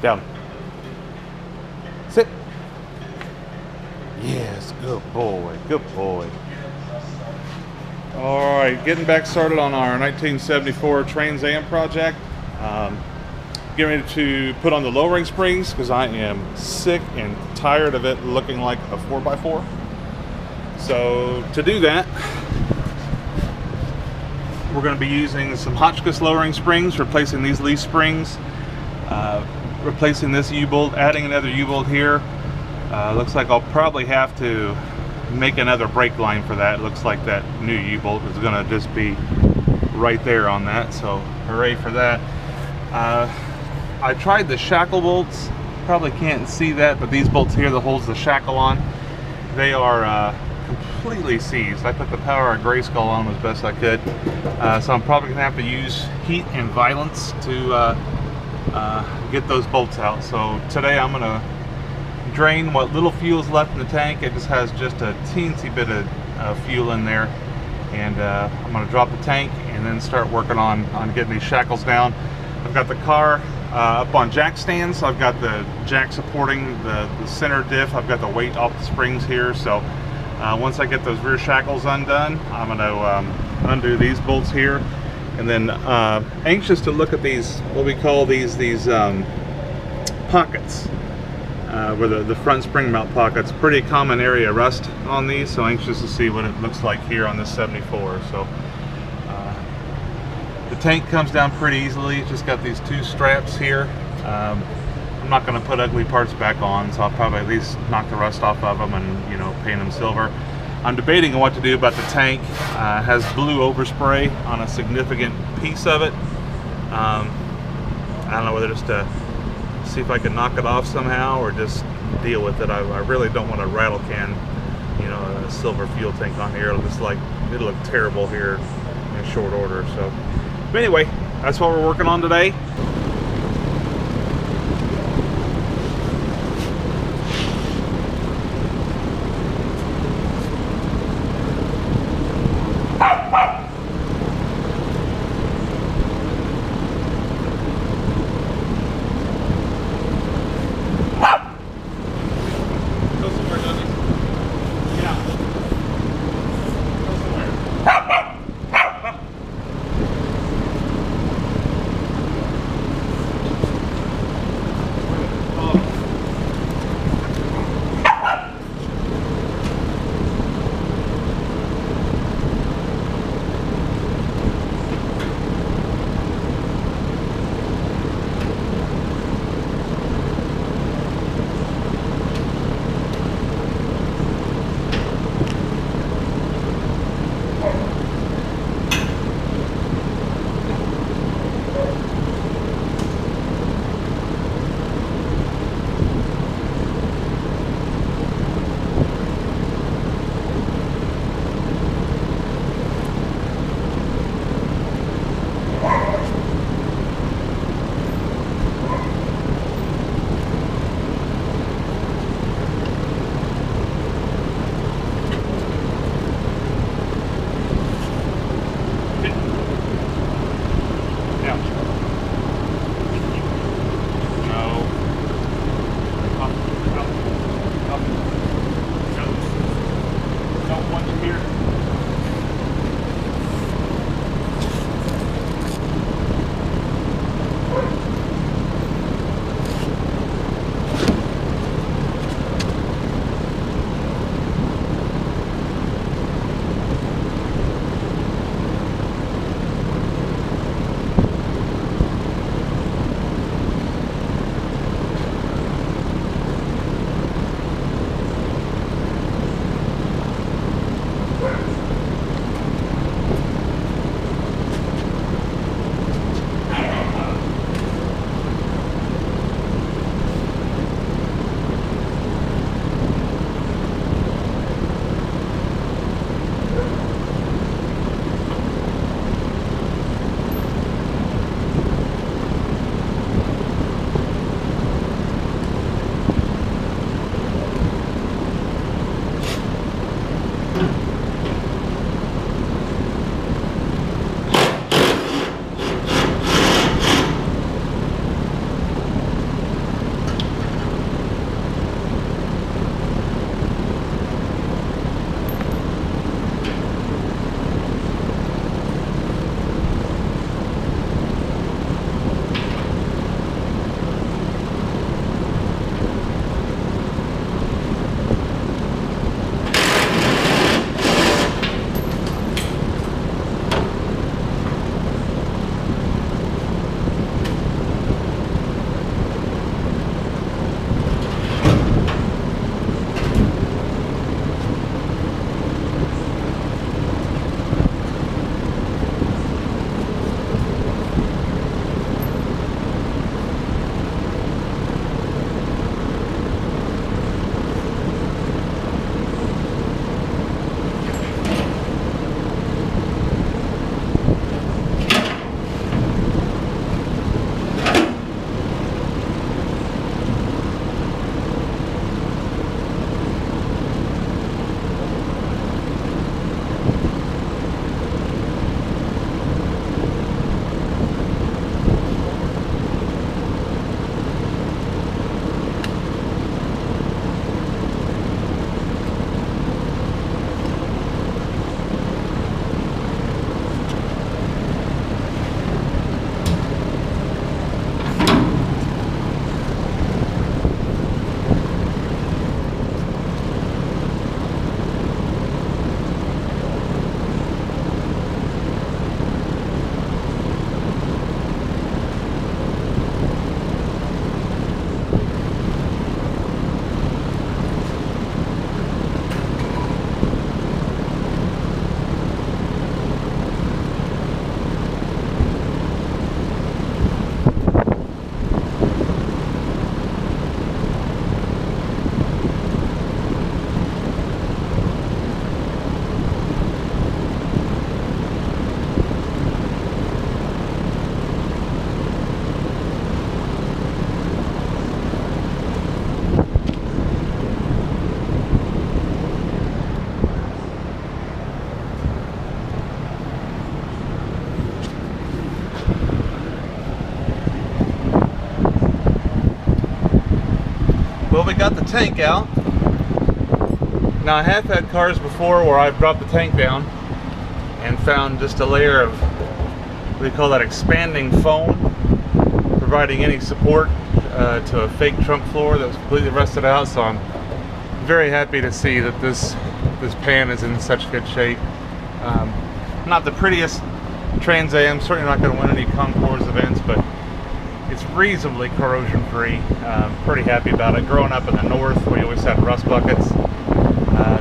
Down. Sit. Yes, good boy, good boy. All right, getting back started on our 1974 Trans Am project. Getting ready to put on the lowering springs because I am sick and tired of it looking like a 4x4. So to do that, we're going to be using some Hotchkis lowering springs, replacing these leaf springs, replacing this U-bolt, adding another U-bolt here. Looks like I'll probably have to make another brake line for that. It looks like that new U-bolt is going to just be right there on that, so hooray for that. I tried the shackle bolts. Probably can't see that, but these bolts here that holds the shackle on, they are completely seized. I put the power of Grayskull on as best I could, so I'm probably gonna have to use heat and violence to get those bolts out. So today I'm gonna drain what little fuel's left in the tank. It just has just a teensy bit of fuel in there, and I'm gonna drop the tank and then start working on getting these shackles down. I've got the car up on jack stands. So I've got the jack supporting the center diff. I've got the weight off the springs here. So once I get those rear shackles undone, I'm going to undo these bolts here. And then anxious to look at these, what we call these pockets, where the front spring mount pockets. Pretty common area rust on these. So anxious to see what it looks like here on this 74. So the tank comes down pretty easily. It's just got these two straps here. I'm not going to put ugly parts back on, so I'll probably at least knock the rust off of them and, you know, paint them silver. I'm debating on what to do about the tank. It has blue overspray on a significant piece of it. I don't know whether just to see if I can knock it off somehow or just deal with it. I really don't want a rattle can, you know, a silver fuel tank on here. It'll look terrible here in short order. So. But anyway, that's what we're working on today. Well, we got the tank out. Now I have had cars before where I've dropped the tank down and found just a layer of, what do you call that, expanding foam, providing any support to a fake trunk floor that was completely rusted out. So I'm very happy to see that this pan is in such good shape. Not the prettiest Trans Am, certainly not going to win any concours events, but it's reasonably corrosion free. Pretty happy about it. Growing up in the north, we always had rust buckets.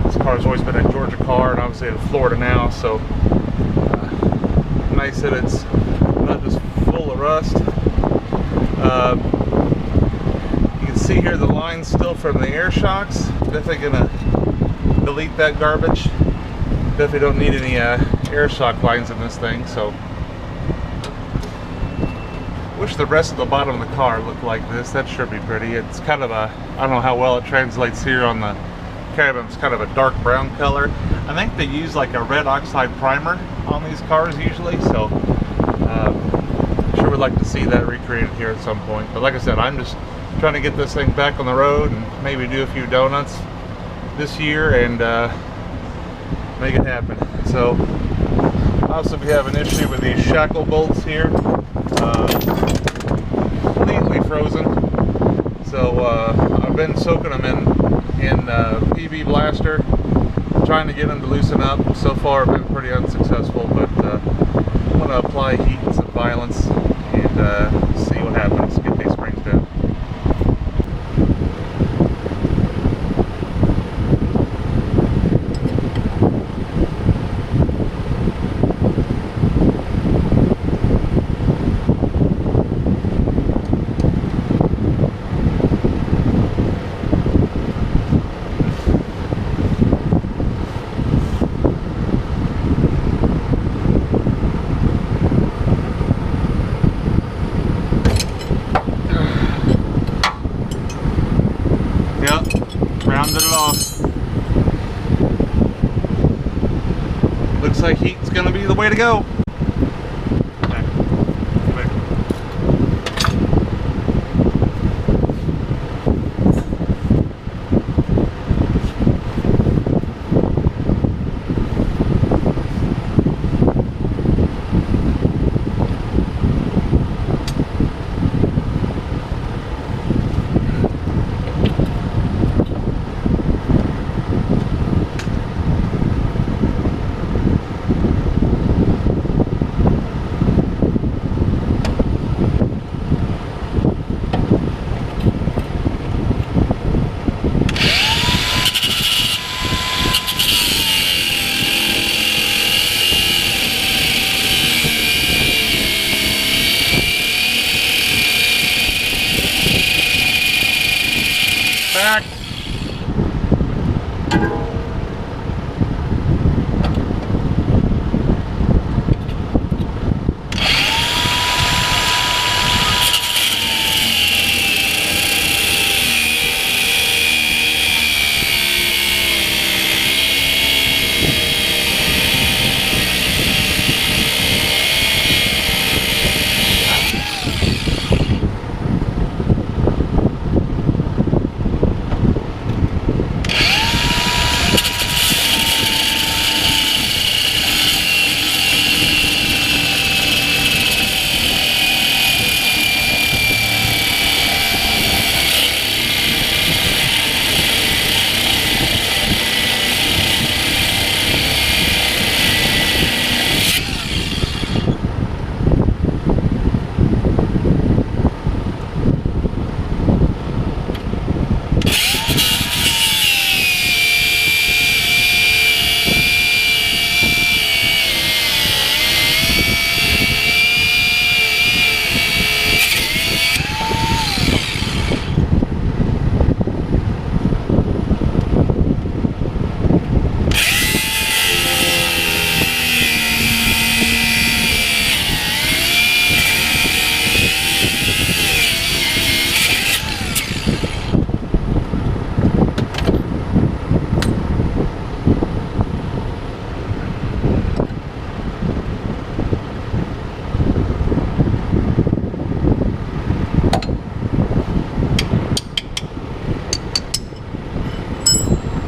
This car's always been a Georgia car, and obviously in Florida now, so nice that it's not just full of rust. You can see here the lines still from the air shocks. Definitely gonna delete that garbage. Definitely don't need any air shock lines in this thing, so wish the rest of the bottom of the car looked like this. That should be pretty. It's kind of a, I don't know how well it translates here on the cabin. It's kind of a dark brown color. I think they use like a red oxide primer on these cars usually, so sure would like to see that recreated here at some point. But like I said, I'm just trying to get this thing back on the road and maybe do a few donuts this year and make it happen. So also we have an issue with these shackle bolts here, completely frozen. So I've been soaking them in PB Blaster, trying to get them to loosen up. So far I've been pretty unsuccessful, but I'm going to apply heat and some violence and see what happens, get these springs down. Rounded it off. Looks like heat's gonna be the way to go.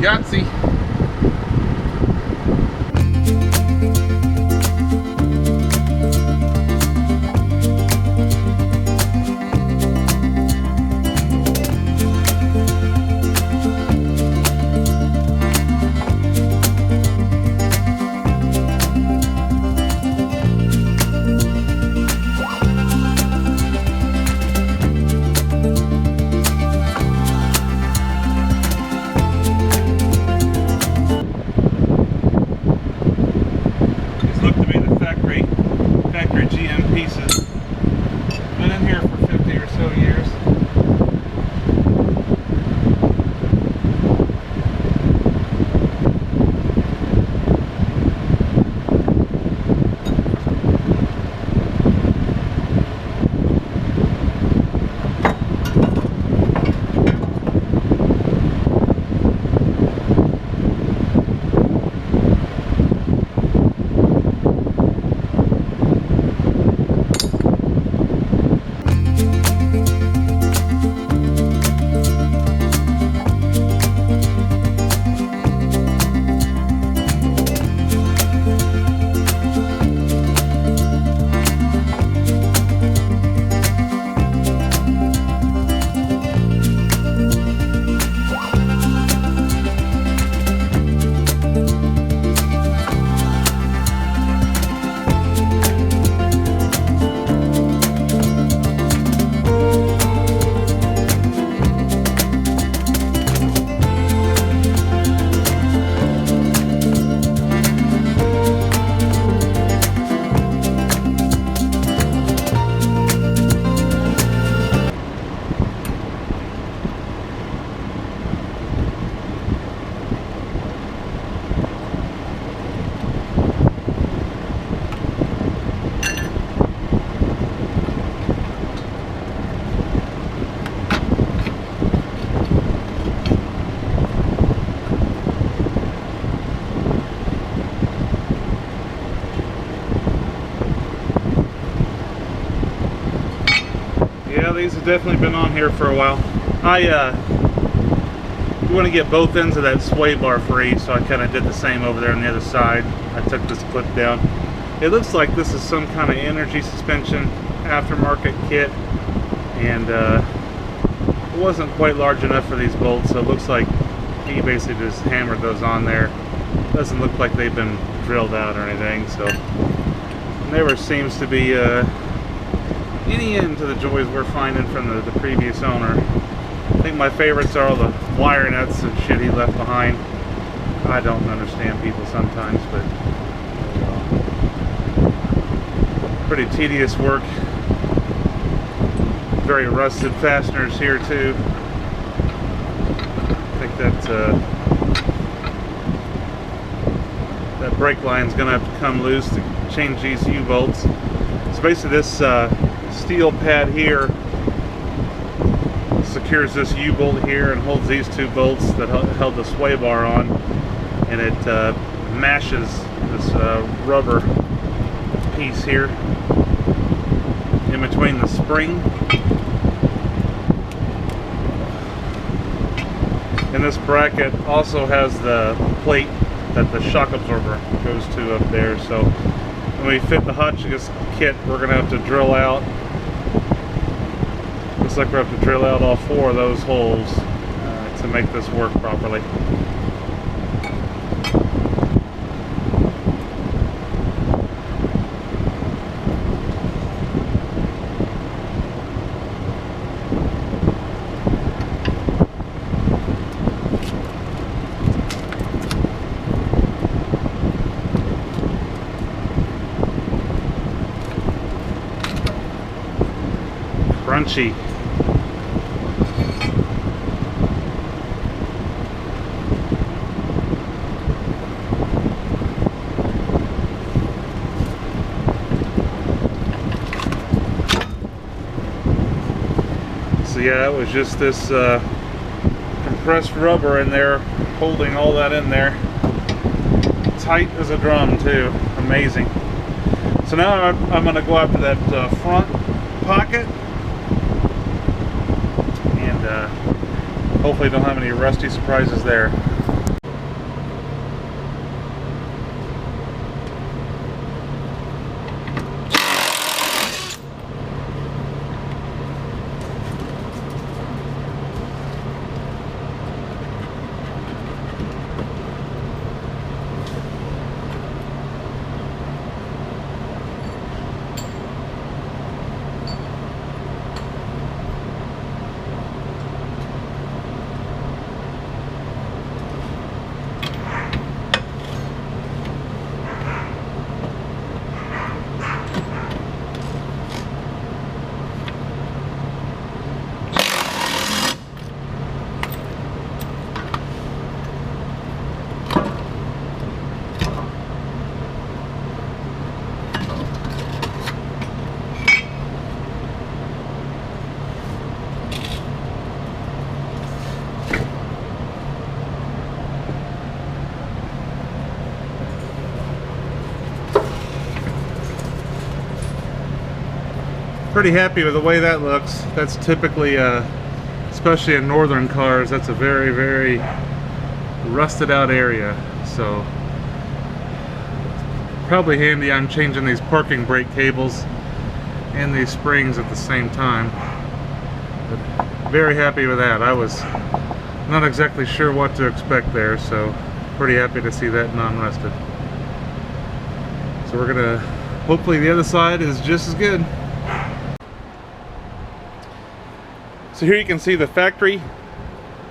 Yahtzee. GM pieces. Been in here for 50 or so years. Yeah, these have definitely been on here for a while. You want to get both ends of that sway bar free, so I kind of did the same over there on the other side. I took this clip down. It looks like this is some kind of energy suspension aftermarket kit, and it wasn't quite large enough for these bolts, so it looks like he basically just hammered those on there. Doesn't look like they've been drilled out or anything, so never seems to be any end to the joys we're finding from the previous owner. I think my favorites are all the wire nuts and shit he left behind. I don't understand people sometimes, but pretty tedious work. Very rusted fasteners here too. I think that brake line's gonna have to come loose to change these U-bolts. So basically this steel pad here secures this U-bolt here and holds these two bolts that held the sway bar on, and it mashes this rubber piece here in between the spring. And this bracket also has the plate that the shock absorber goes to up there. So when we fit the Hotchkis kit, we're going to have to drill out. Looks like we have to drill out all 4 of those holes to make this work properly. Crunchy. So yeah, it was just this compressed rubber in there holding all that in there. Tight as a drum too. Amazing. So now I'm going to go after that front pocket, and hopefully don't have any rusty surprises there. pretty happy with the way that looks. That's typically, especially in northern cars, that's a very, very rusted out area. So probably handy I'm changing these parking brake cables and these springs at the same time. But very happy with that. I was not exactly sure what to expect there, so pretty happy to see that non-rusted. So we're gonna, hopefully the other side is just as good. So here you can see the factory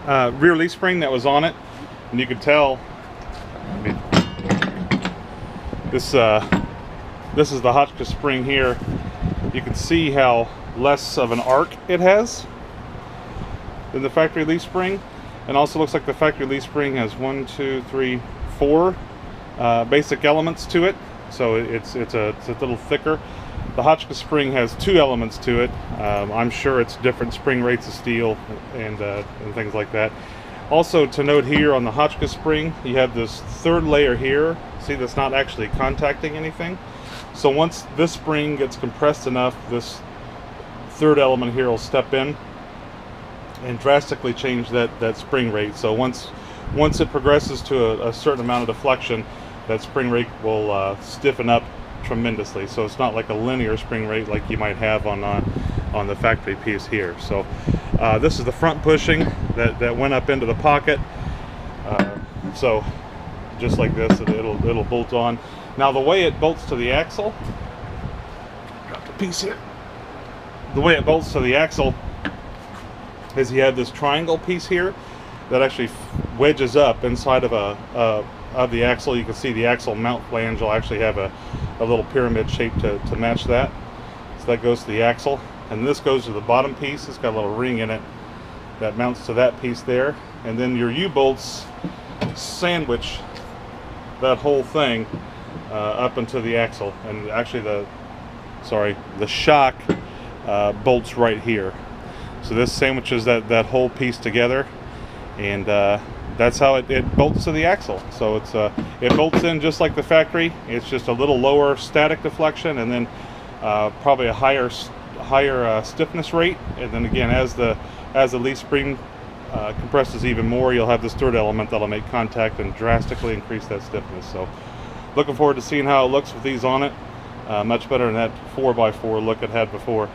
rear leaf spring that was on it, and you can tell this is the Hotchkis spring here. You can see how less of an arc it has than the factory leaf spring, and also looks like the factory leaf spring has 1, 2, 3, 4 basic elements to it. So it's a little thicker. The Hotchkis spring has 2 elements to it. I'm sure it's different spring rates of steel and things like that. Also to note here on the Hotchkis spring, you have this third layer here. See, that's not actually contacting anything. So once this spring gets compressed enough, this third element here will step in and drastically change that spring rate. So once it progresses to a certain amount of deflection, that spring rate will stiffen up tremendously. So it's not like a linear spring rate like you might have on the factory piece here. So this is the front bushing that went up into the pocket. So just like this, it'll bolt on. Now the way it bolts to the axle, drop the piece here. The way it bolts to the axle is you have this triangle piece here that actually wedges up inside of the axle. You can see the axle mount flange will actually have a little pyramid shape to match that. So that goes to the axle, and this goes to the bottom piece. It's got a little ring in it that mounts to that piece there, and then your U-bolts sandwich that whole thing up into the axle, and actually the shock bolts right here. So this sandwiches that whole piece together, and that's how it bolts to the axle. So it bolts in just like the factory. It's just a little lower static deflection, and then probably a higher stiffness rate. And then again, as the leaf spring compresses even more, you'll have this third element that'll make contact and drastically increase that stiffness. So looking forward to seeing how it looks with these on it. Much better than that 4x4 look it had before.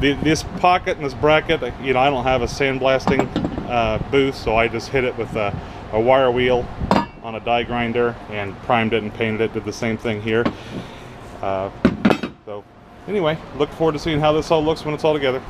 This pocket and this bracket, I don't have a sandblasting booth, so I just hit it with a wire wheel on a die grinder and primed it and painted it. Did the same thing here. So anyway, looking forward to seeing how this all looks when it's all together.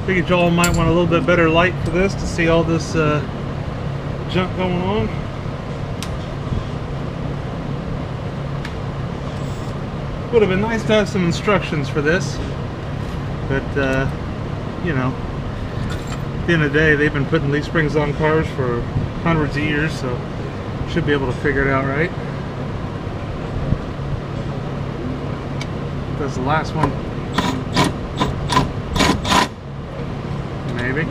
Figured y'all might want a little bit better light for this to see all this junk going on. Would have been nice to have some instructions for this, but you know, at the end of the day, they've been putting leaf springs on cars for hundreds of years, so should be able to figure it out right. That's the last one. Maybe.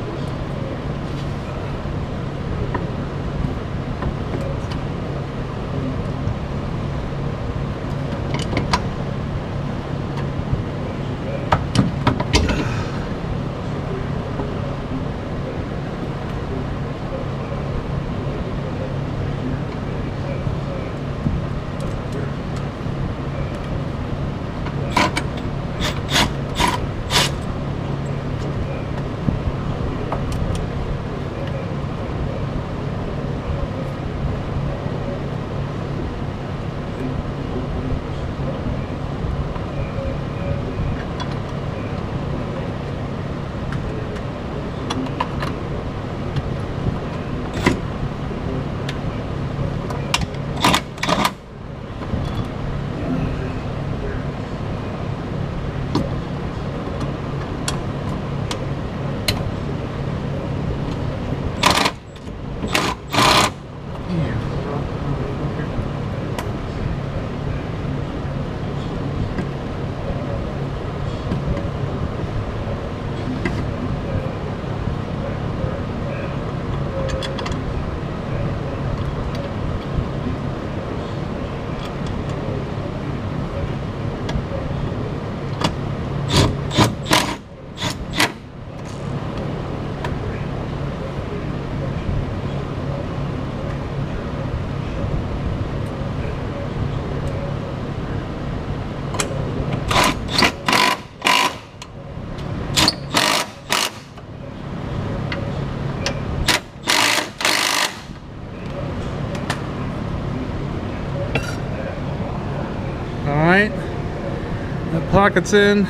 Alright, that pocket's in.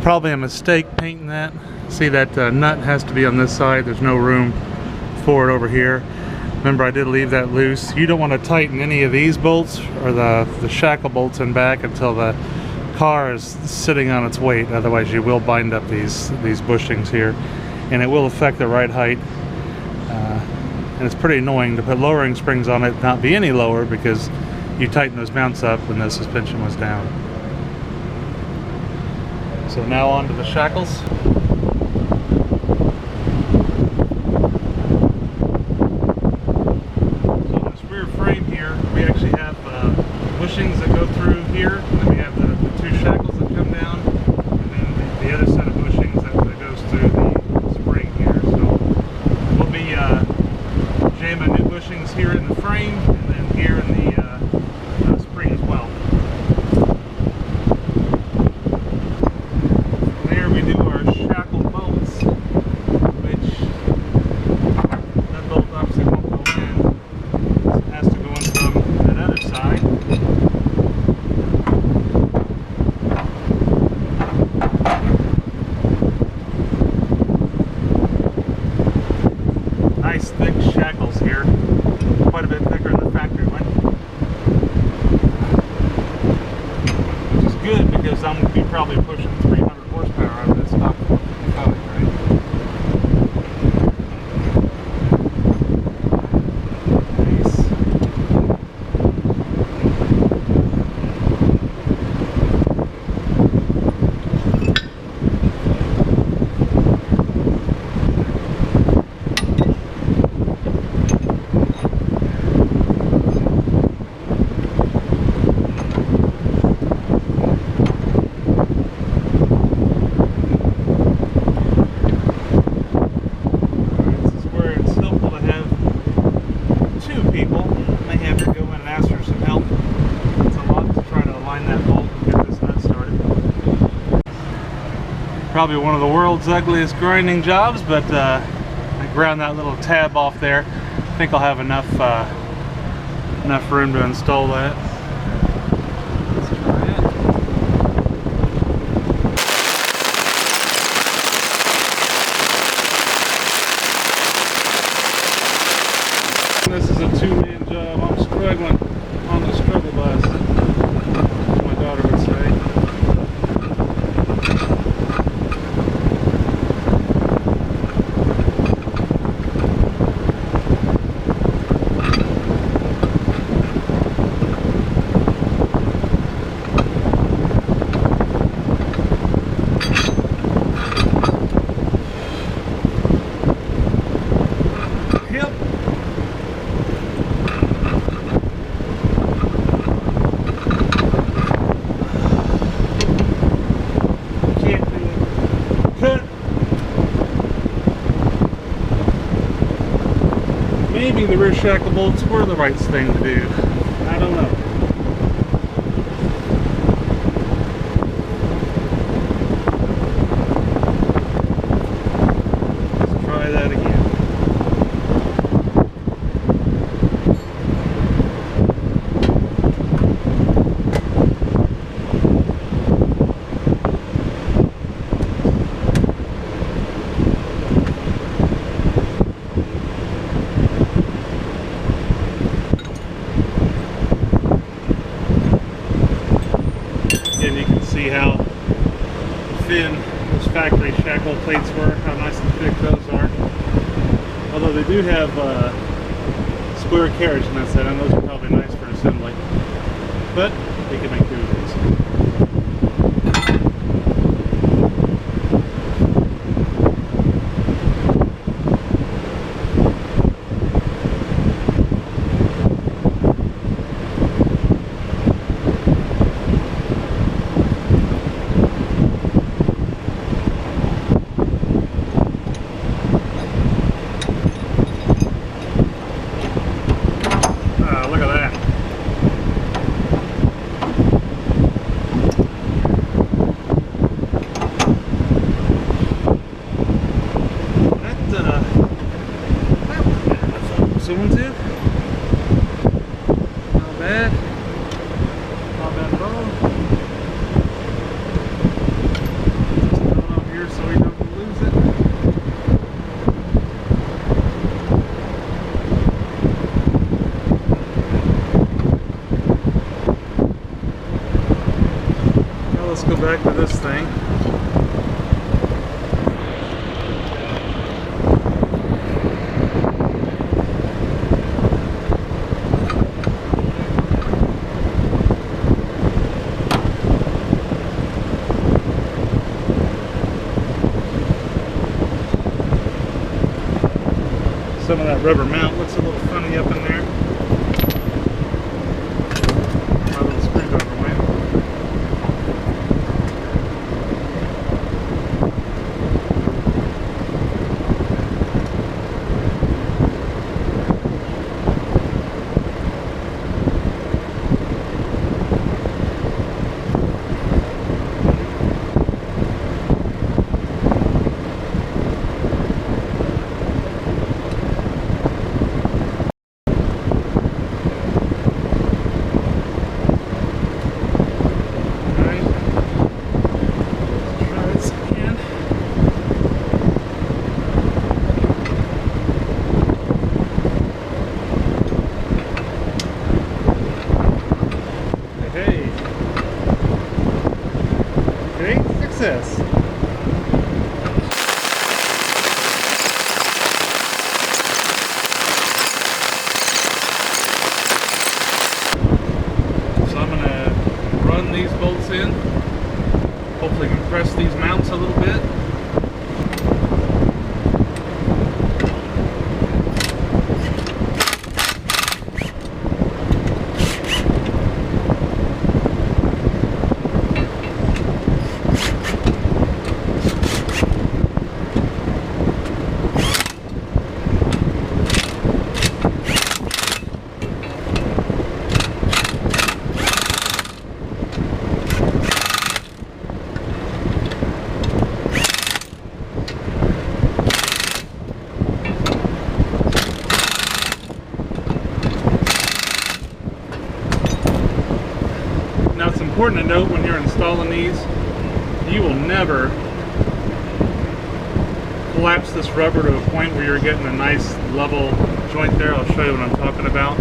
Probably a mistake painting that. See, that nut has to be on this side. There's no room for it over here. Remember, I did leave that loose. You don't want to tighten any of these bolts or the shackle bolts in back until the car is sitting on its weight. Otherwise you will bind up these bushings here, and it will affect the ride height. And it's pretty annoying to put lowering springs on it, not be any lower, because you tighten those mounts up when the suspension was down. So now on to the shackles. So on this rear frame here, we actually have bushings that go through here, and then we have the two shackles that come down, and then the other set of bushings that goes through the spring here. So we'll be jamming new bushings here in the frame, and then here in the spring as well. From there we do our shackle bolts, which that bolt obviously won't go in, so it has to go in from that other side. Nice thick shackles here, quite a bit thicker than the factory one. Which is good, because I'm going to be probably pushing 300 horsepower out of this stock 455, right? Probably one of the world's ugliest grinding jobs, but I ground that little tab off there. I think I'll have enough room to install that. Let's try it. This is a two-man job. I'm struggling on the struggle bus, as my daughter would say. maybe the rear shackle bolts were the right thing to do. I don't know. Let's try that again. See how thin those factory shackle plates were, how nice and thick those are. Although they do have square carriage in that set, and those are probably nice for assembly. But they can make do with these. One too. Not bad. Not bad at all. Just put it up here so we don't lose it. Now let's go back to this thing. Some of that rubber mount looks a little funny up in there. My little screwdriver went. Success. So I'm going to run these bolts in, hopefully compress these mounts a little bit. Now it's important to note when you're installing these, you will never collapse this rubber to a point where you're getting a nice level joint there. I'll show you what I'm talking about.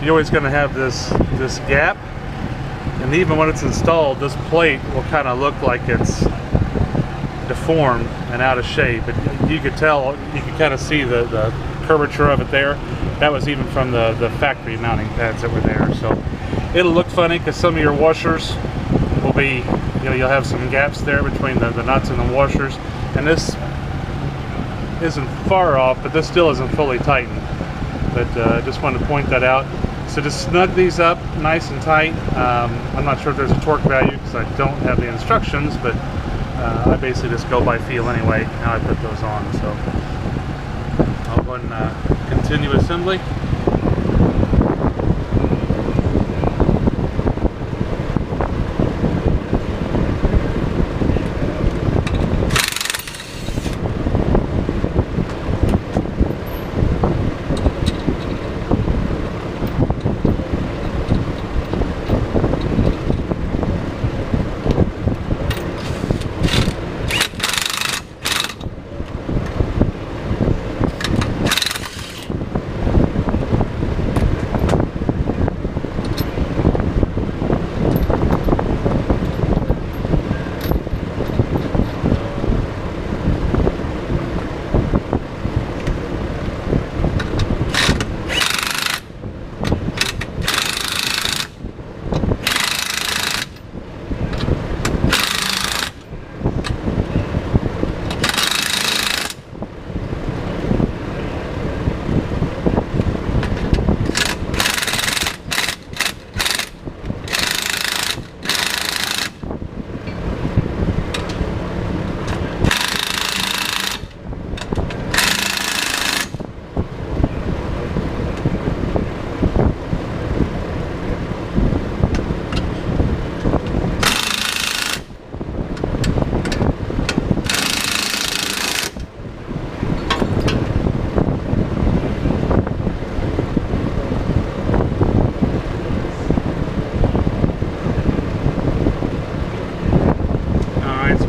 You're always going to have this gap, and even when it's installed, this plate will kind of look like it's deformed and out of shape. But you could tell, you can kind of see the curvature of it there. That was even from the factory mounting pads that were there. So it'll look funny because some of your washers will be, you'll have some gaps there between the nuts and the washers, and this isn't far off, but this still isn't fully tightened. But I just wanted to point that out. So just snug these up nice and tight. I'm not sure if there's a torque value because I don't have the instructions, but I basically just go by feel anyway how I put those on. So I'll go and continue assembly.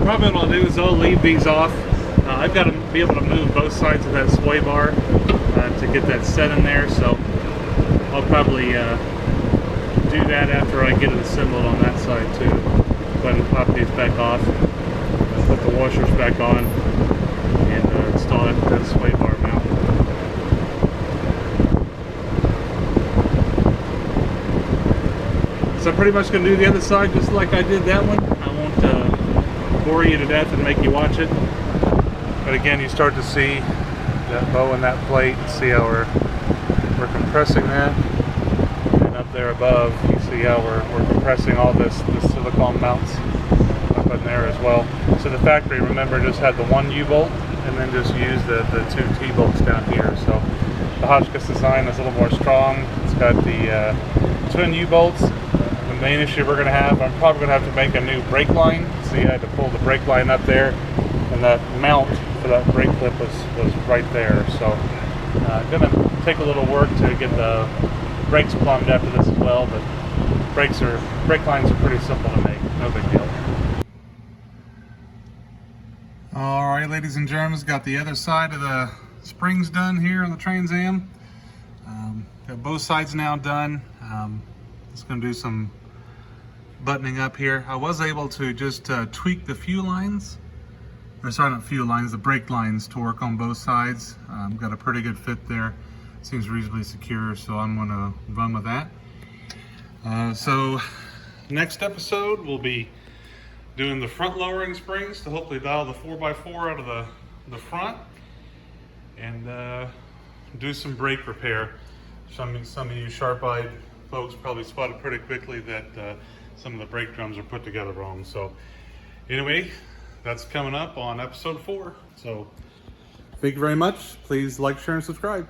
Probably what I'll do is I'll leave these off. I've got to be able to move both sides of that sway bar to get that set in there, so I'll probably do that after I get it assembled on that side too. Go ahead and pop these back off, put the washers back on, and install that sway bar mount. So I'm pretty much going to do the other side just like I did that one. I won't bore you to death and make you watch it, but again, you start to see that bow and that plate. See how we're compressing that, and up there above you see how we're compressing all this silicone mounts up in there as well. So the factory, remember, just had the one U-bolt and then just used the two T-bolts down here. So the Hotchkis design is a little more strong. It's got the twin U-bolts. The main issue we're going to have, I'm probably going to have to make a new brake line. See, I had to pull the brake line up there, and that mount for that brake clip was right there. So going to take a little work to get the brakes plumbed after this as well, but brake lines are pretty simple to make, no big deal. Alright, ladies and gentlemen, got the other side of the springs done here on the Trans Am. Got both sides now done. Just going to do some buttoning up here. I was able to just tweak the fuel lines, or sorry, not fuel lines, the brake lines to work on both sides. Got a pretty good fit there. Seems reasonably secure, so I'm going to run with that. So next episode we'll be doing the front lowering springs to hopefully dial the 4x4 out of the front, and do some brake repair. Some of you sharp-eyed folks probably spotted pretty quickly that some of the brake drums are put together wrong. So anyway, that's coming up on episode 4. So thank you very much. Please like, share, and subscribe.